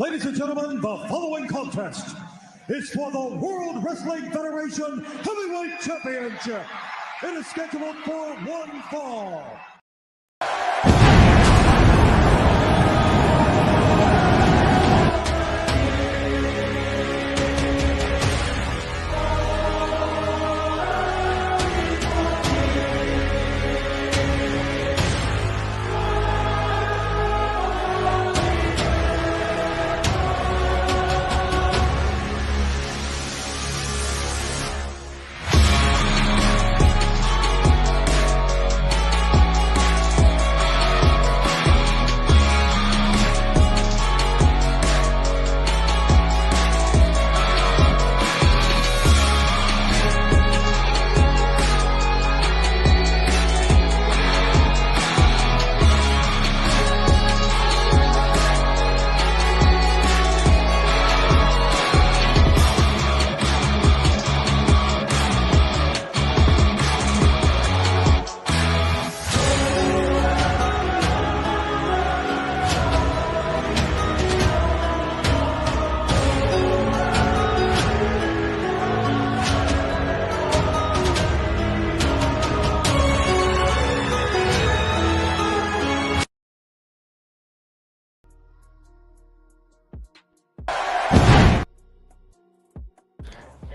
Ladies and gentlemen, the following contest is for the World Wrestling Federation Heavyweight Championship. It is scheduled for one fall.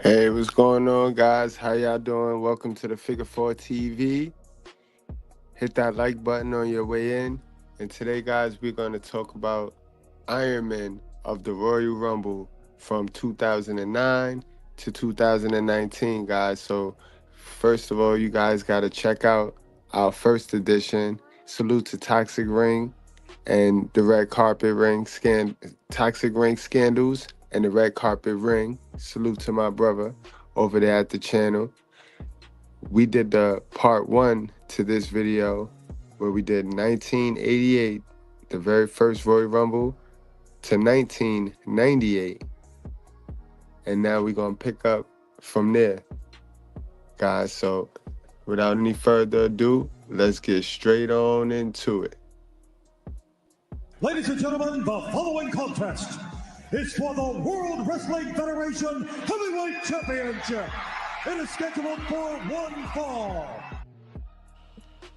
Hey, what's going on, guys? How y'all doing? Welcome to the Figure 4 TV. Hit that like button on your way in. And today, guys, we're going to talk about Iron Man of the Royal Rumble from 2009 to 2019, guys. So, first of all, you guys got to check out our first edition. Salute to Toxic Ring and the Red Carpet Ring Toxic Ring Scandals and the Red Carpet Ring. Salute to my brother over there at the channel. We did the part 1 to this video where we did 1988, the very first Royal Rumble, to 1998. And now we're going to pick up from there, guys. So without any further ado, let's get straight on into it. Ladies and gentlemen, the following contest is for the World Wrestling Federation Heavyweight Championship. It is scheduled for one fall.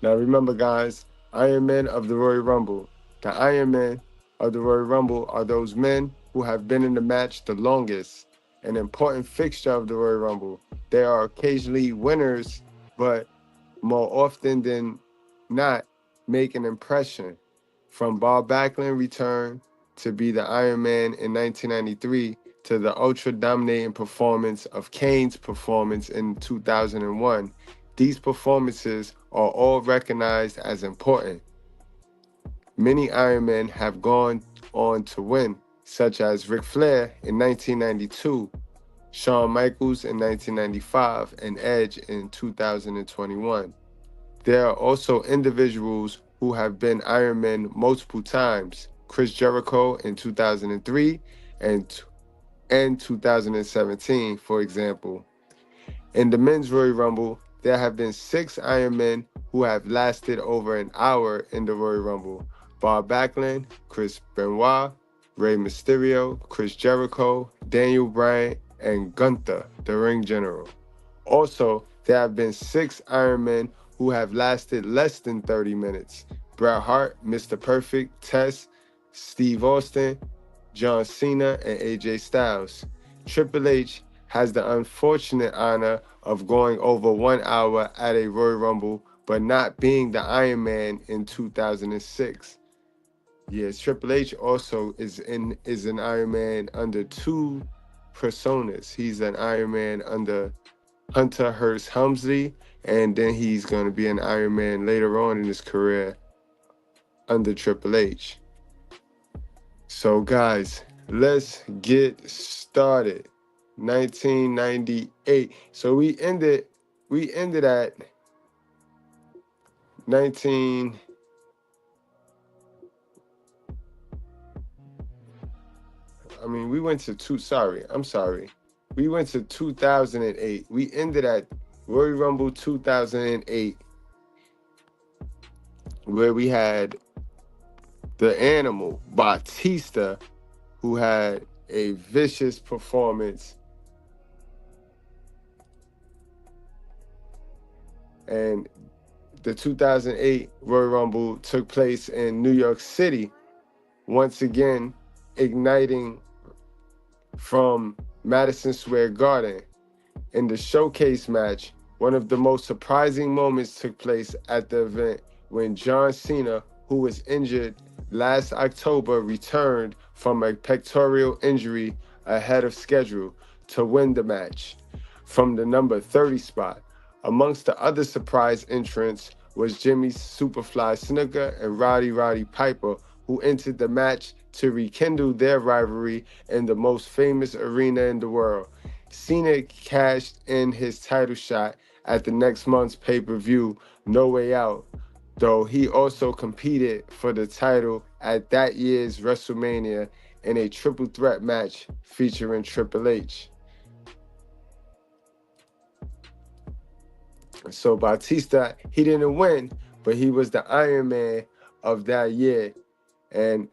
Now remember, guys, Iron Man of the Royal Rumble. The Iron Man of the Royal Rumble are those men who have been in the match the longest, an important fixture of the Royal Rumble. They are occasionally winners, but more often than not make an impression. From Bob Backlund return to be the Iron Man in 1993 to the ultra-dominating performance of Kane's performance in 2001. These performances are all recognized as important. Many Iron Men have gone on to win, such as Ric Flair in 1992, Shawn Michaels in 1995, and Edge in 2021. There are also individuals who have been Iron Men multiple times. Chris Jericho in 2003 and 2017, for example. In the Men's Royal Rumble, there have been 6 Iron Men who have lasted over an hour in the Royal Rumble. Bob Backlund, Chris Benoit, Rey Mysterio, Chris Jericho, Daniel Bryan, and Gunther, the Ring General. Also, there have been 6 Iron Men who have lasted less than 30 minutes. Bret Hart, Mr. Perfect, Test, Steve Austin, John Cena, and AJ Styles. Triple H has the unfortunate honor of going over 1 hour at a Royal Rumble, but not being the Iron Man in 2006. Yes, Triple H also is an Iron Man under 2 personas. He's an Iron Man under Hunter Hearst Helmsley, and then he's going to be an Iron Man later on in his career under Triple H. So guys, let's get started. 1998. So we ended at 19. I mean, we went to I'm sorry. We went to 2008. We ended at Royal Rumble 2008, where we had the Animal, Batista, who had a vicious performance. And the 2008 Royal Rumble took place in New York City, once again igniting from Madison Square Garden. In the showcase match, one of the most surprising moments took place at the event when John Cena, who was injured last October, returned from a pectoral injury ahead of schedule to win the match from the number 30 spot. Amongst the other surprise entrants was Jimmy Superfly Snuka and Roddy Piper, who entered the match to rekindle their rivalry in the most famous arena in the world. Cena cashed in his title shot at the next month's pay-per-view, No Way Out, though he also competed for the title at that year's WrestleMania in a triple threat match featuring Triple H. So Batista, he didn't win, but he was the Iron Man of that year. And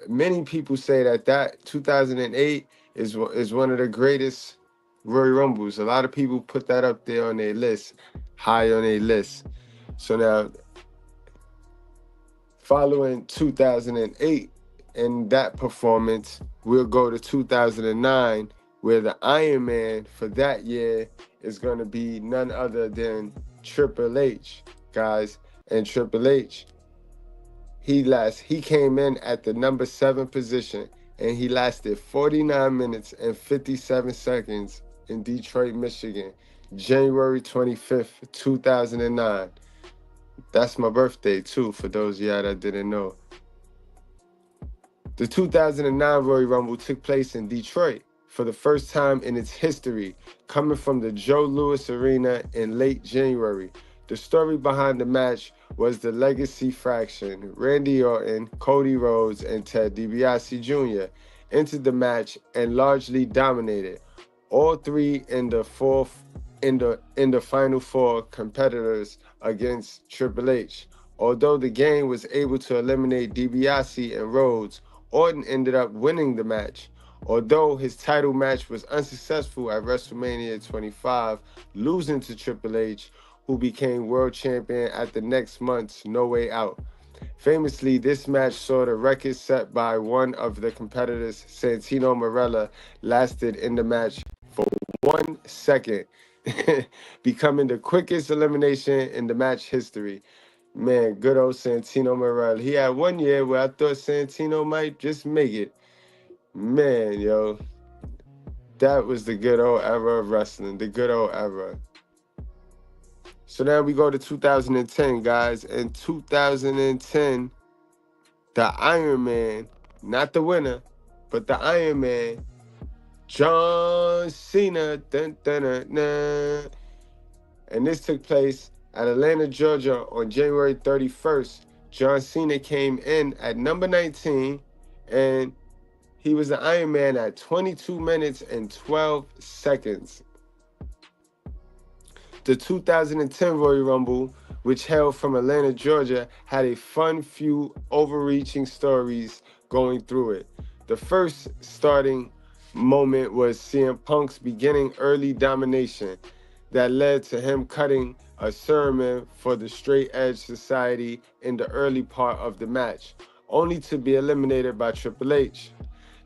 many people say that 2008 is one of the greatest Royal Rumbles. A lot of people put that up there on their list, high on their list. So now, following 2008 and that performance, we'll go to 2009, where the Iron Man for that year is going to be none other than Triple H, guys. And Triple H, he came in at the number 7 position, and he lasted 49 minutes and 57 seconds in Detroit, Michigan, January 25th, 2009. That's my birthday, too, for those of y'all that didn't know. The 2009 Royal Rumble took place in Detroit for the first time in its history, coming from the Joe Louis Arena in late January. The story behind the match was the Legacy faction. Randy Orton, Cody Rhodes, and Ted DiBiase Jr. entered the match and largely dominated. All three in the final four competitors against Triple H. Although the gang was able to eliminate DiBiase and Rhodes, Orton ended up winning the match. Although his title match was unsuccessful at WrestleMania 25, losing to Triple H, who became world champion at the next month's No Way Out. Famously, this match saw the record set by one of the competitors, Santino Marella, lasted in the match for 1 second, becoming the quickest elimination in the match history. Man, good old Santino Marella. He had 1 year where I thought Santino might just make it. Man, yo, that was the good old era of wrestling, the good old era. So now we go to 2010, guys. In 2010, the Iron Man, not the winner, but the Iron Man, John Cena, dun, dun, dun, dun. And this took place at Atlanta, Georgia on January 31st. John Cena came in at number 19, and he was the Iron Man at 22 minutes and 12 seconds. The 2010 Royal Rumble, which held from Atlanta, Georgia, had a fun few overreaching stories going through it. The first starting moment was CM Punk's beginning early domination that led to him cutting a sermon for the Straight Edge Society in the early part of the match, only to be eliminated by Triple H.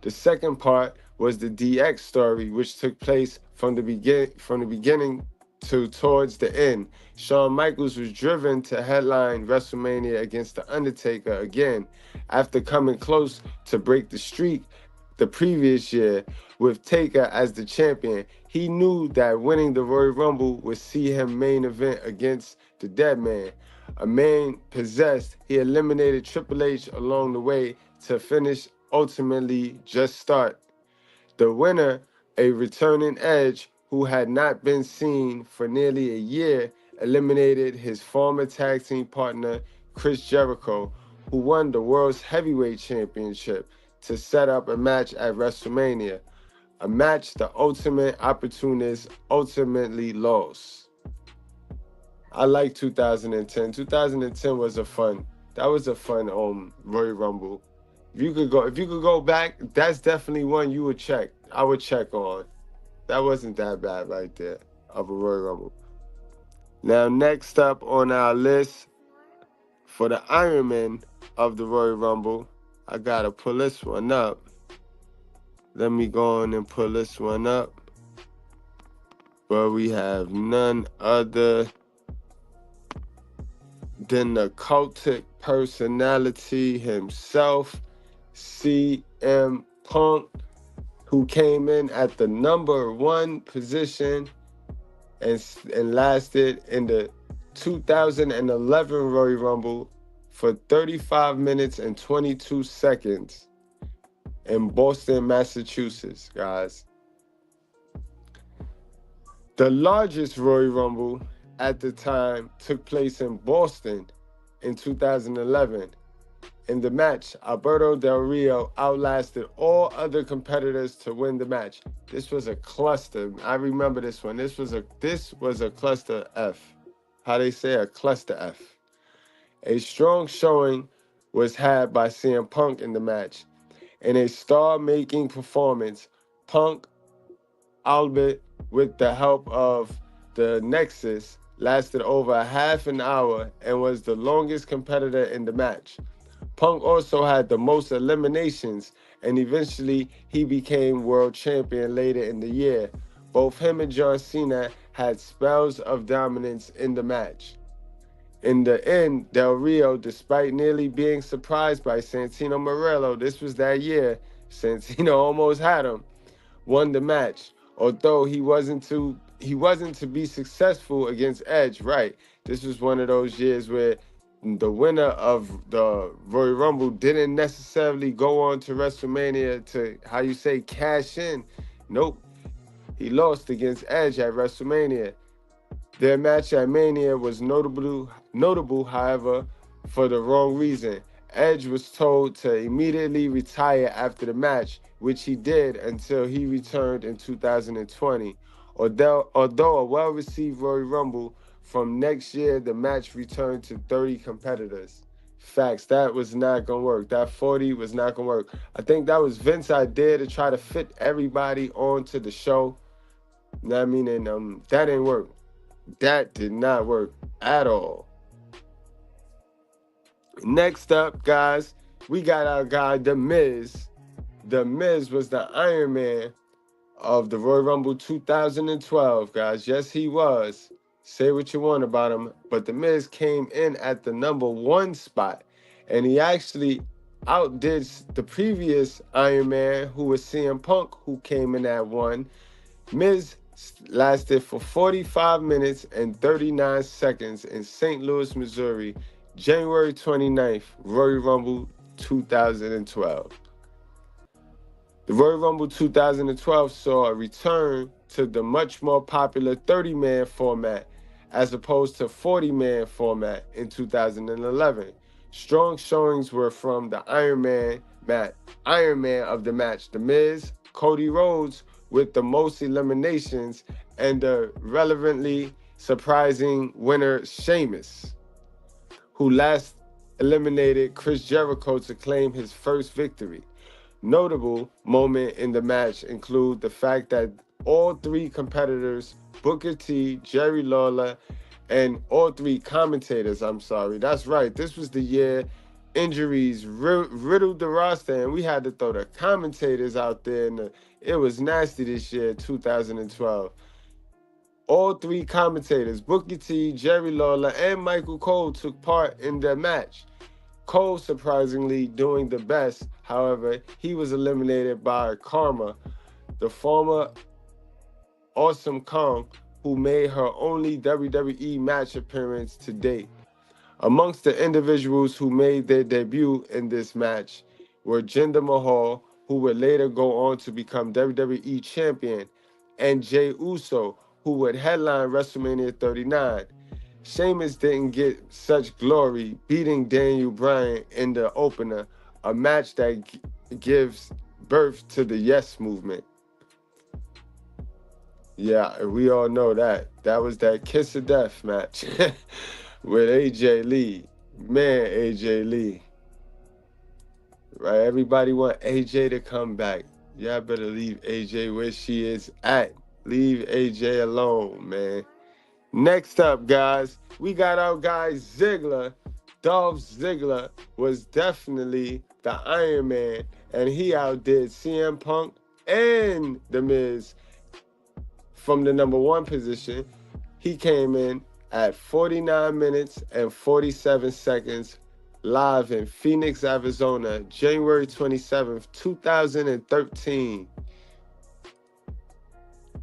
The second part was the DX story, which took place from the beginning to towards the end. Shawn Michaels was driven to headline WrestleMania against The Undertaker again after coming close to break the streak the previous year with Taker as the champion. He knew that winning the Royal Rumble would see him main event against the Dead Man. A man possessed, he eliminated Triple H along the way to finish ultimately just start. The winner, a returning Edge who had not been seen for nearly a year, eliminated his former tag team partner, Chris Jericho, who won the World's Heavyweight Championship to set up a match at WrestleMania, a match the Ultimate Opportunist ultimately lost. I like 2010. 2010 was a fun Royal Rumble. if you could go back, that's definitely one you would check. I would check on. That wasn't that bad right there of a Royal Rumble. Now, next up on our list for the Ironman of the Royal Rumble, I gotta pull this one up. Let me go on and pull this one up. But we have none other than the cultic personality himself, CM Punk, who came in at the number 1 position and lasted in the 2011 Royal Rumble for 35 minutes and 22 seconds in Boston, Massachusetts, guys. The largest Royal Rumble at the time took place in Boston in 2011. In the match, Alberto Del Rio outlasted all other competitors to win the match. This was a cluster. I remember this one. This was a cluster F. How they say, a cluster F. A strong showing was had by CM Punk in the match. In a star-making performance, Punk, albeit with the help of the Nexus, lasted over a half an hour and was the longest competitor in the match. Punk also had the most eliminations, and eventually he became world champion later in the year. Both him and John Cena had spells of dominance in the match. In the end, Del Rio, despite nearly being surprised by Santino Marella, this was that year, Santino almost had him, won the match. Although he wasn't to be successful against Edge, right? This was one of those years where the winner of the Royal Rumble didn't necessarily go on to WrestleMania to, how you say, cash in. Nope. He lost against Edge at WrestleMania. Their match at Mania was notable, however, for the wrong reason. Edge was told to immediately retire after the match, which he did until he returned in 2020. Although a well-received Royal Rumble, from next year, the match returned to 30 competitors. Facts, that was not going to work. That 40 was not going to work. I think that was Vince's idea to try to fit everybody onto the show. You know what I mean? And that didn't work. That did not work at all. Next up, guys, we got our guy, The Miz. The Miz was the Iron Man of the Royal Rumble 2012, guys. Yes, he was. Say what you want about him, but The Miz came in at the number 1 spot, and he actually outdid the previous Iron Man, who was CM Punk, who came in at 1. Miz lasted for 45 minutes and 39 seconds in St. Louis, Missouri, January 29th, Royal Rumble 2012. The Royal Rumble 2012 saw a return to the much more popular 30-man format as opposed to 40-man format in 2011. Strong showings were from the Iron Man of the match, The Miz, Cody Rhodes, with the most eliminations, and the relevantly surprising winner, Sheamus, who last eliminated Chris Jericho to claim his first victory. Notable moment in the match include the fact that all 3 competitors, Booker T, Jerry Lawler, and all 3 commentators, that's right, this was the year injuries riddled the roster, and we had to throw the commentators out there, and it was nasty this year, 2012. All 3 commentators, Booker T, Jerry Lawler, and Michael Cole, took part in the match. Cole, surprisingly, doing the best. However, he was eliminated by Karma, the former Awesome Kong, who made her only WWE match appearance to date. Amongst the individuals who made their debut in this match were Jinder Mahal, who would later go on to become WWE champion, and Jey Uso, who would headline WrestleMania 39. Sheamus didn't get such glory, beating Daniel Bryan in the opener, a match that gives birth to the Yes Movement. Yeah, we all know that. That was that Kiss of Death match with AJ Lee. Man, AJ Lee. Right? Everybody want AJ to come back. Y'all better leave AJ where she is at. Leave AJ alone, man. Next up, guys, we got our guy Ziggler. Dolph Ziggler was definitely the Iron Man, and he outdid CM Punk and The Miz from the number one position. He came in at 49 minutes and 47 seconds live in Phoenix, Arizona, January 27th, 2013.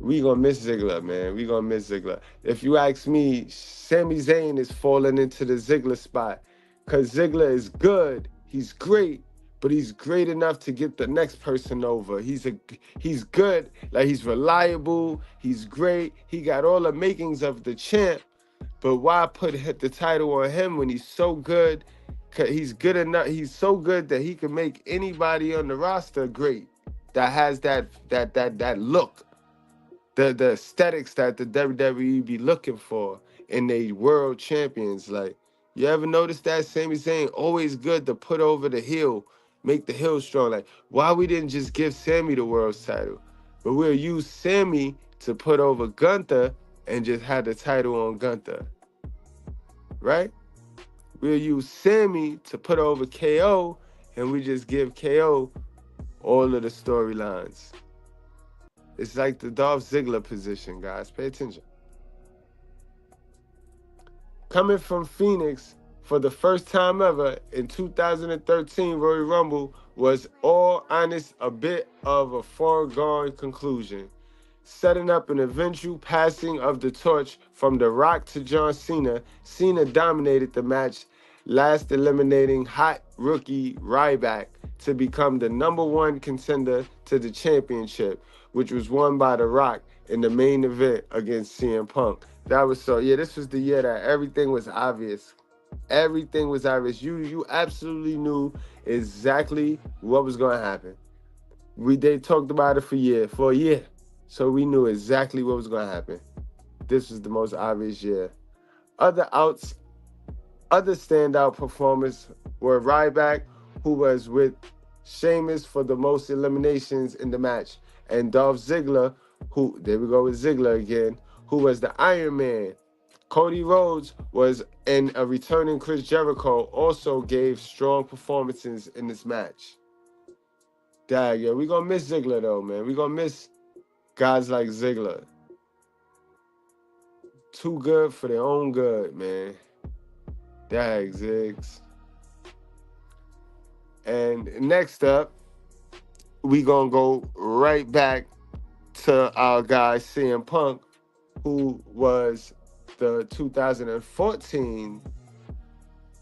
We gonna miss Ziggler, man. We gonna miss Ziggler. If you ask me, Sami Zayn is falling into the Ziggler spot because Ziggler is good. He's great, but he's great enough to get the next person over. He's good, like he's reliable. He's great. He got all the makings of the champ. But why hit the title on him when he's so good? Cause he's good enough. He's so good that he can make anybody on the roster great. That has that look. The aesthetics that the WWE be looking for in they world champions. Like, you ever notice that Sami Zayn always good to put over the heel, make the heel strong? Like, why we didn't just give Sami the world's title, but we'll use Sami to put over Gunther and just have the title on Gunther, right? We'll use Sami to put over KO, and we just give KO all of the storylines. It's like the Dolph Ziggler position, guys. Pay attention. Coming from Phoenix for the first time ever in 2013, Royal Rumble was all honest a bit of a foregone conclusion, setting up an eventual passing of the torch from The Rock to John Cena. Cena dominated the match, last eliminating hot rookie Ryback to become the number one contender to the championship, which was won by The Rock in the main event against CM Punk. This was the year that everything was obvious. Everything was obvious. You absolutely knew exactly what was going to happen. They talked about it for a year. So we knew exactly what was going to happen. This was the most obvious year. Other standout performers were Ryback, who was with Sheamus for the most eliminations in the match, and Dolph Ziggler, there we go with Ziggler again, who was the Iron Man. Cody Rhodes and a returning Chris Jericho also gave strong performances in this match. Yeah, we gonna miss Ziggler though, man. We gonna miss guys like Ziggler. Too good for their own good, man. Dag Ziggs. And next up, we gonna go right back to our guy CM Punk, who was the 2014,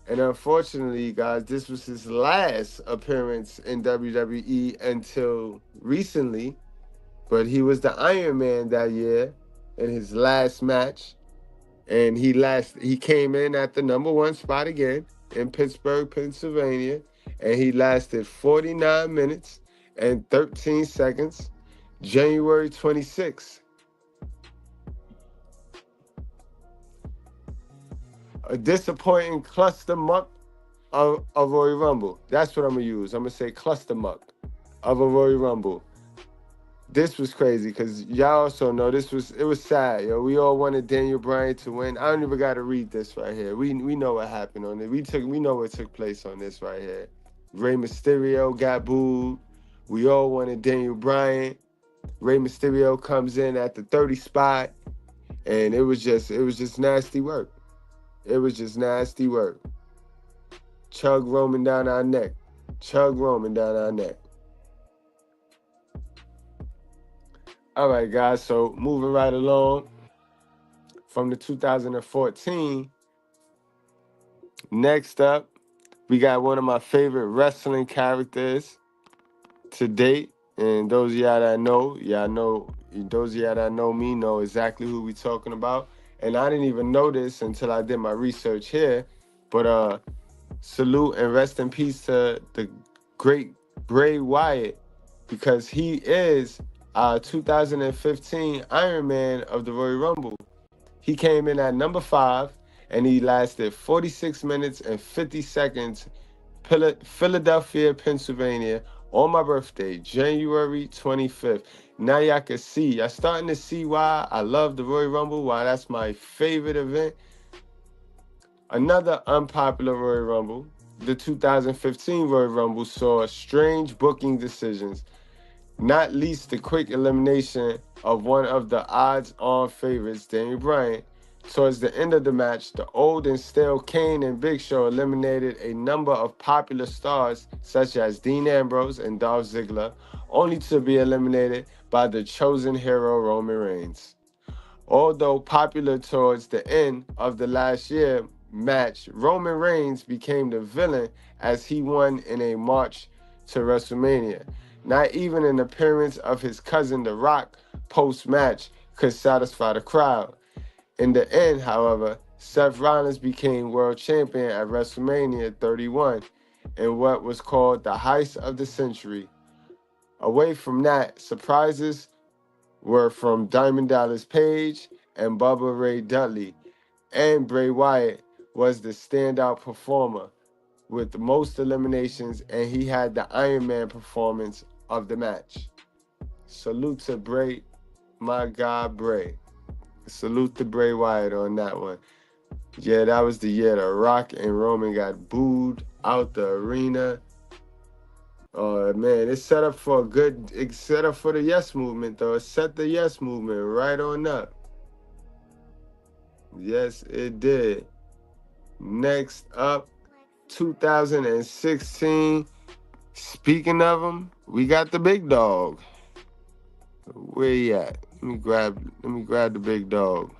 and unfortunately, guys, this was his last appearance in WWE until recently, but he was the Iron Man that year in his last match, and he came in at the number one spot again in Pittsburgh, Pennsylvania, and he lasted 49 minutes and 13 seconds, January 26th. A disappointing cluster muck of a Royal Rumble. That's what I'm going to use. I'm going to say cluster muck of a Royal Rumble. This was crazy because y'all also know it was sad, yo. We all wanted Daniel Bryan to win. I don't even got to read this right here. We know what happened on it. We know what took place on this right here. Rey Mysterio got booed. We all wanted Daniel Bryan. Rey Mysterio comes in at the 30 spot, and it was just nasty work. It was just nasty work. Chug roaming down our neck. Chug roaming down our neck. All right, guys, so moving right along from the 2014, next up, we got one of my favorite wrestling characters to date. And those of y'all that know, those of y'all that know me know exactly who we talking about. And I didn't even know this until I did my research here. But salute and rest in peace to the great Bray Wyatt, because he is 2015 Iron Man of the Royal Rumble. He came in at number 5, and he lasted 46 minutes and 50 seconds, Philadelphia, Pennsylvania, on my birthday, January 25th. Now y'all can see, y'all starting to see why I love the Royal Rumble, why that's my favorite event. Another unpopular Royal Rumble, the 2015 Royal Rumble, saw strange booking decisions, not least the quick elimination of one of the odds-on favorites, Daniel Bryan. Towards the end of the match, the old and stale Kane and Big Show eliminated a number of popular stars such as Dean Ambrose and Dolph Ziggler, only to be eliminated by the chosen hero Roman Reigns. Although popular towards the end of the last year match, Roman Reigns became the villain as he won in a march to WrestleMania. Not even an appearance of his cousin The Rock post-match could satisfy the crowd. In the end, however, Seth Rollins became world champion at WrestleMania 31 in what was called the heist of the century. Away from that, surprises were from Diamond Dallas Page and Bubba Ray Dudley, and Bray Wyatt was the standout performer with the most eliminations, and he had the Iron Man performance of the match. Salute to Bray, my God, Bray. Salute to Bray Wyatt on that one. Yeah, that was the year The Rock and Roman got booed out the arena. Oh man, it's set up for it's set up for the Yes Movement though. It set the Yes Movement right on up. Yes, it did. Next up, 2016. Speaking of them, we got the big dog. Where he at? Let me grab the big dog.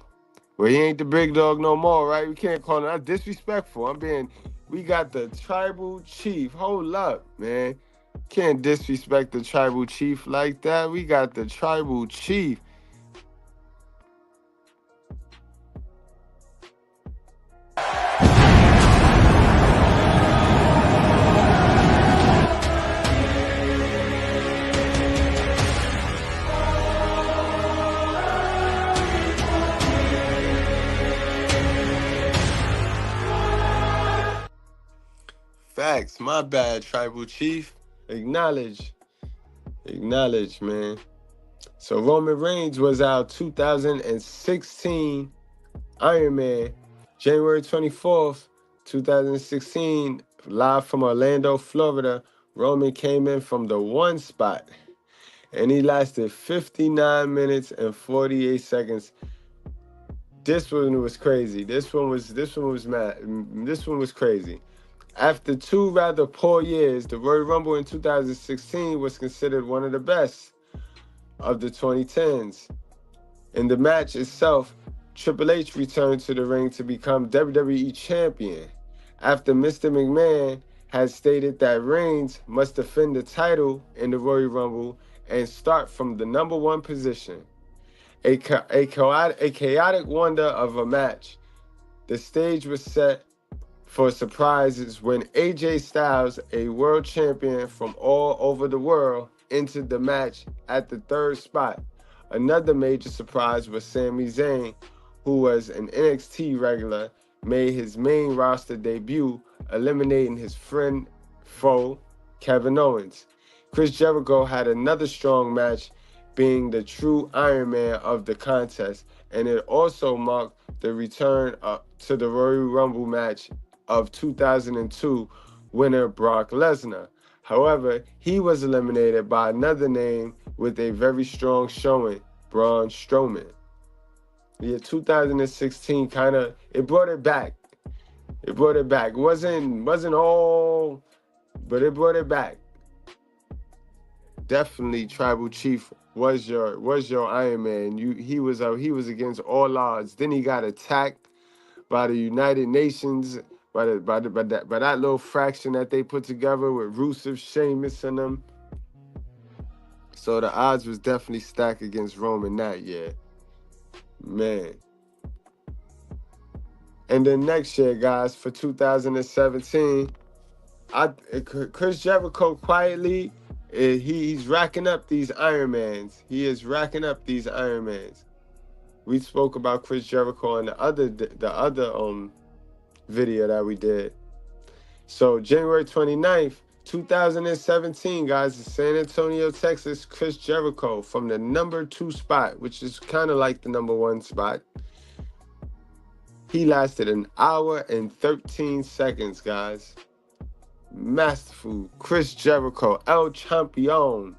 Well, he ain't the big dog no more, right? We can't call him. That's disrespectful. We got the tribal chief. Hold up, man. Can't disrespect the tribal chief like that. We got the tribal chief. Facts, my bad, tribal chief. Acknowledge, man. So Roman Reigns was our 2016 Iron Man, January 24th, 2016, live from Orlando, Florida. Roman came in from the 1 spot, and he lasted 59 minutes and 48 seconds. This one was crazy. This one was mad. This one was crazy. After 2 rather poor years, the Royal Rumble in 2016 was considered one of the best of the 2010s. In the match itself, Triple H returned to the ring to become WWE Champion after Mr. McMahon had stated that Reigns must defend the title in the Royal Rumble and start from the number 1 position. A chaotic wonder of a match. The stage was set for surprises when AJ Styles, a world champion from all over the world, entered the match at the 3rd spot. Another major surprise was Sami Zayn, who was an NXT regular, made his main roster debut, eliminating his foe, Kevin Owens. Chris Jericho had another strong match, being the true Iron Man of the contest, and it also marked the return to the Royal Rumble match of 2002 winner Brock Lesnar. However, he was eliminated by another name with a very strong showing, Braun Strowman. Yeah, 2016 it brought it back. It wasn't all, but it brought it back. Definitely, Tribal Chief was your Iron Man. He was against all odds. Then he got attacked by the United Nations, by that little fraction that they put together with Rusev, Sheamus, and them. So the odds was definitely stacked against Roman that year, man. And then next year, guys, for 2017, Chris Jericho quietly, he's racking up these Ironmans. He is racking up these Ironmans. We spoke about Chris Jericho in the other video that we did. So January 29th, 2017, guys, in San Antonio, Texas, Chris Jericho from the number 2 spot, which is kind of like the number 1 spot. He lasted an hour and 13 seconds, guys. Masterful. Chris Jericho, El Champion.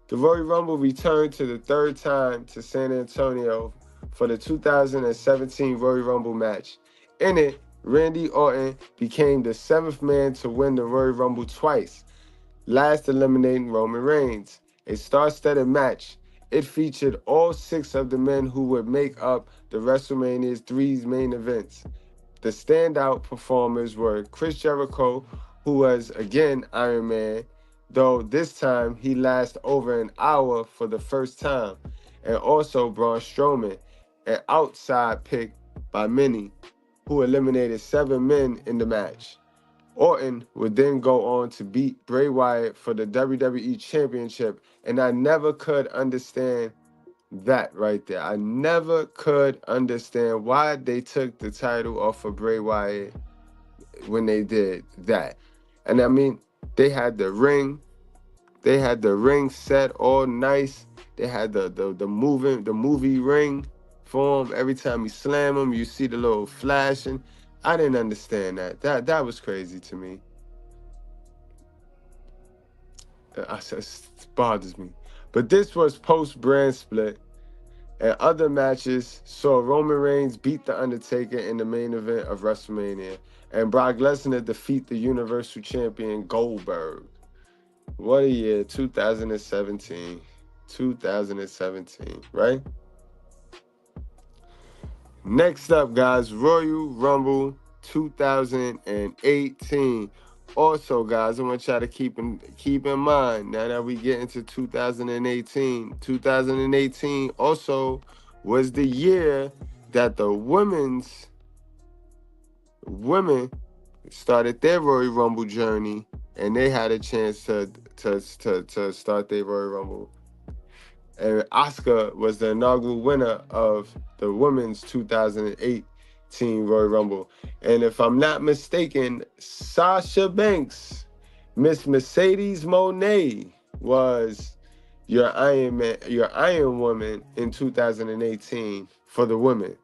The Royal Rumble returned to the 3rd time to San Antonio for the 2017 Royal Rumble match. In it, Randy Orton became the 7th man to win the Royal Rumble twice, last eliminating Roman Reigns. A star-studded match. It featured all 6 of the men who would make up the WrestleMania's 3 main events. The standout performers were Chris Jericho, who was again Iron Man, though this time he lasted over an hour for the first time, and also Braun Strowman, an outside pick by many, who eliminated 7 men in the match. Orton would then go on to beat Bray Wyatt for the WWE Championship, and I never could understand that right there. I never could understand why they took the title off of Bray Wyatt when they did that. And I mean, they had the ring set all nice. They had the movie ring for him. Every time you slam him, you see the little flashing. I didn't understand that. That was crazy to me. It bothers me. But this was post-brand split, and other matches saw Roman Reigns beat The Undertaker in the main event of WrestleMania, and Brock Lesnar defeat the Universal Champion Goldberg. What a year, 2017. 2017, right? Next up, guys, Royal Rumble 2018. Also, guys, I want y'all to keep in mind, now that we get into 2018 also was the year that the women started their Royal Rumble journey, and they had a chance to start their Royal Rumble. And Asuka was the inaugural winner of the women's 2018 Royal Rumble. And if I'm not mistaken, Sasha Banks, Miss Mercedes Moné, was your Iron Woman in 2018 for the women.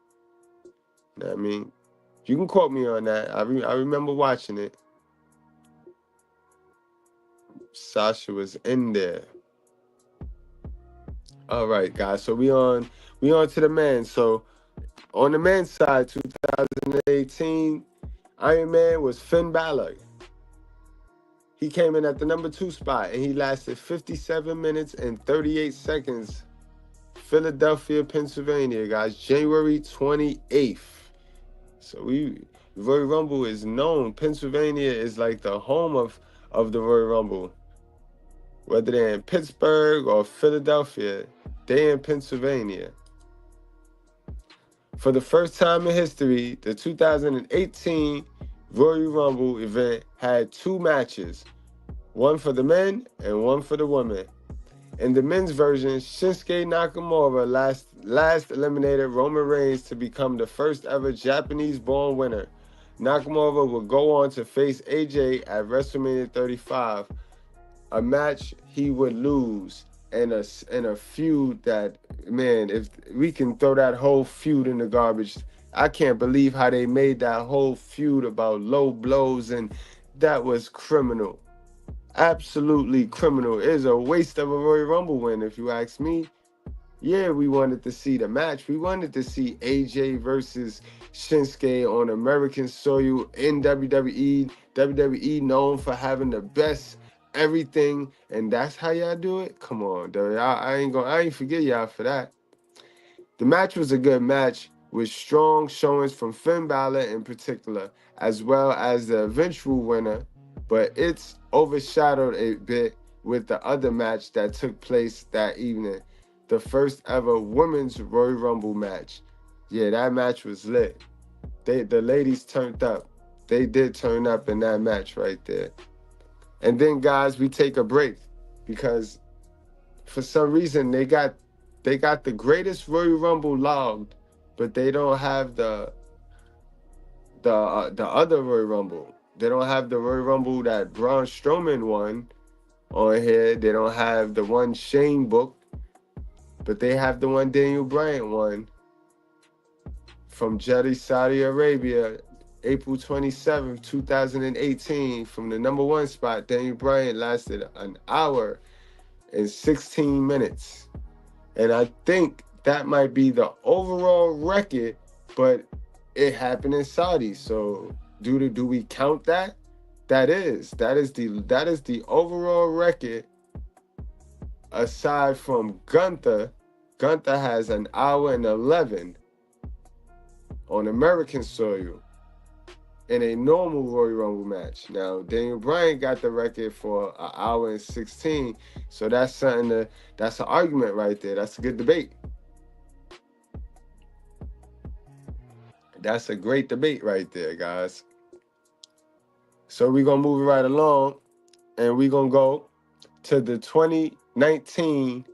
You know what I mean? You can quote me on that. I remember watching it. Sasha was in there. All right, guys. So we on to the men. So on the men's side, 2018, Iron Man was Finn Balor. He came in at the number 2 spot, and he lasted 57 minutes and 38 seconds. Philadelphia, Pennsylvania, guys. January 28th. So Royal Rumble is known. Pennsylvania is like the home of the Royal Rumble. Whether they're in Pittsburgh or Philadelphia, they're in Pennsylvania. For the first time in history, the 2018 Royal Rumble event had 2 matches, one for the men and one for the women. In the men's version, Shinsuke Nakamura last eliminated Roman Reigns to become the first ever Japanese-born winner. Nakamura would go on to face AJ at WrestleMania 35, a match he would lose, in a feud that, man, if we can throw that whole feud in the garbage. I can't believe how they made that whole feud about low blows, and that was criminal. Absolutely criminal. It is a waste of a Royal Rumble win, if you ask me. Yeah, we wanted to see the match. We wanted to see AJ versus Shinsuke on American soil in WWE. WWE known for having the best everything, and that's how y'all do it? Come on, though. I ain't forget y'all for that. The match was a good match with strong showings from Finn Balor in particular, as well as the eventual winner, but it's overshadowed a bit with the other match that took place that evening, the first ever women's Royal Rumble match. Yeah, that match was lit. The ladies turned up. They did turn up in that match right there. And then, guys, we take a break because for some reason they got the greatest Royal Rumble logged, but they don't have the other Royal Rumble. They don't have the Royal Rumble that Braun Strowman won on here. They don't have the one Shane booked, but they have the one Daniel Bryan won from Jeddah, Saudi Arabia, April 27th, 2018. From the #1 spot, Daniel Bryan lasted an hour and 16 minutes. And I think that might be the overall record, but it happened in Saudi. So do we count that? That is the overall record. Aside from Gunther has an hour and 11 on American soil in a normal Royal Rumble match. Now Daniel Bryan got the record for an hour and 16, so that's something that's an argument right there. That's a good debate. That's a great debate right there, guys. So we're going to move right along, and we're going to go to the 2019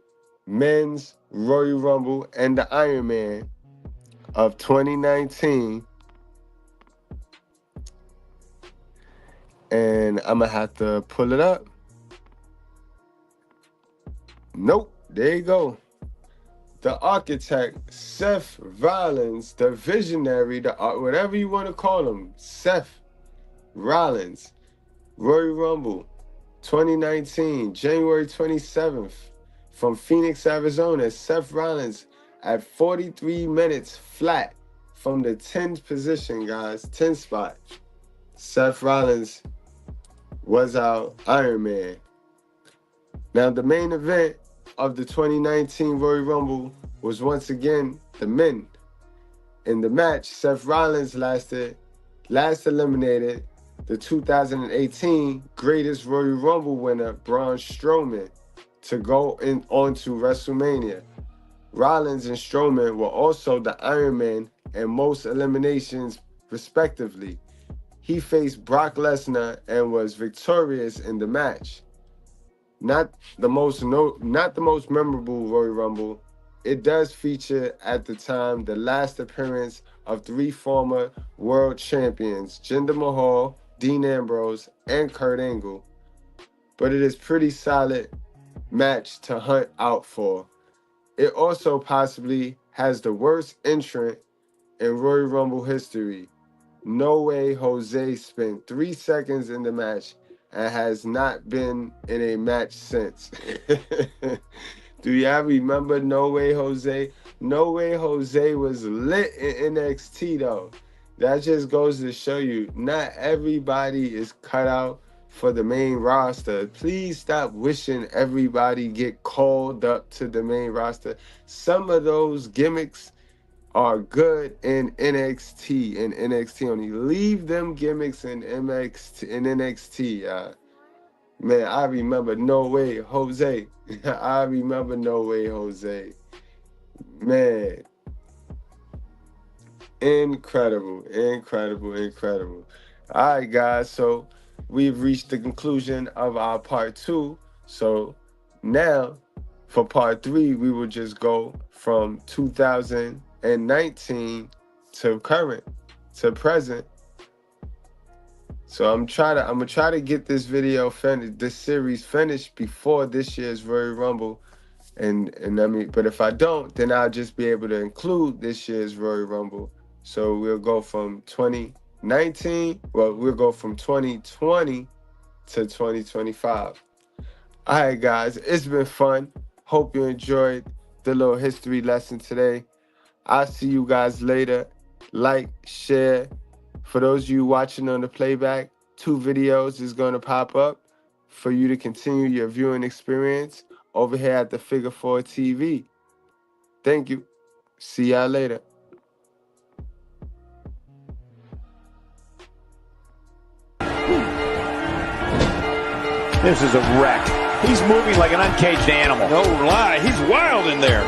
Men's Royal Rumble and the Iron Man of 2019. And I'm going to have to pull it up. Nope, there you go. The architect, Seth Rollins, the visionary, whatever you want to call him, Seth Rollins, Royal Rumble 2019, January 27th, from Phoenix, Arizona. Seth Rollins at 43 minutes flat from the 10th position, guys, 10th spot. Seth Rollins was our Iron Man. Now, the main event of the 2019 Royal Rumble was once again the men. In the match, Seth Rollins last eliminated the 2018 greatest Royal Rumble winner, Braun Strowman, to go onto WrestleMania. Rollins and Strowman were also the Iron Man and most eliminations, respectively. He faced Brock Lesnar and was victorious in the match. Not the most memorable Royal Rumble. It does feature at the time the last appearance of 3 former world champions, Jinder Mahal, Dean Ambrose, and Kurt Angle. But it is pretty solid match to hunt out for. It also possibly has the worst entrant in Royal Rumble history. No Way Jose spent 3 seconds in the match and has not been in a match since. Do y'all remember No Way Jose? No Way Jose was lit in NXT though. That just goes to show you, not everybody is cut out for the main roster. Please stop wishing everybody get called up to the main roster. Some of those gimmicks are good in NXT and NXT only. Leave them gimmicks in NXT. Man, I remember No Way Jose. I remember No Way Jose. Man. Incredible. All right, guys. So we've reached the conclusion of our part 2. So now for part 3, we will just go from 2019 to current, to present. So I'm gonna try to get this video finished, this series finished before this year's Royal Rumble, and I mean, but if I don't, then I'll just be able to include this year's Royal Rumble. So we'll go from 2019. Well, we'll go from 2020 to 2025. All right, guys, it's been fun. Hope you enjoyed the little history lesson today. I'll see you guys later. Like, share. For those of you watching on the playback, 2 videos is going to pop up for you to continue your viewing experience over here at the Figure 4 TV. Thank you. See y'all later. This is a wreck. He's moving like an uncaged animal. No lie, he's wild in there.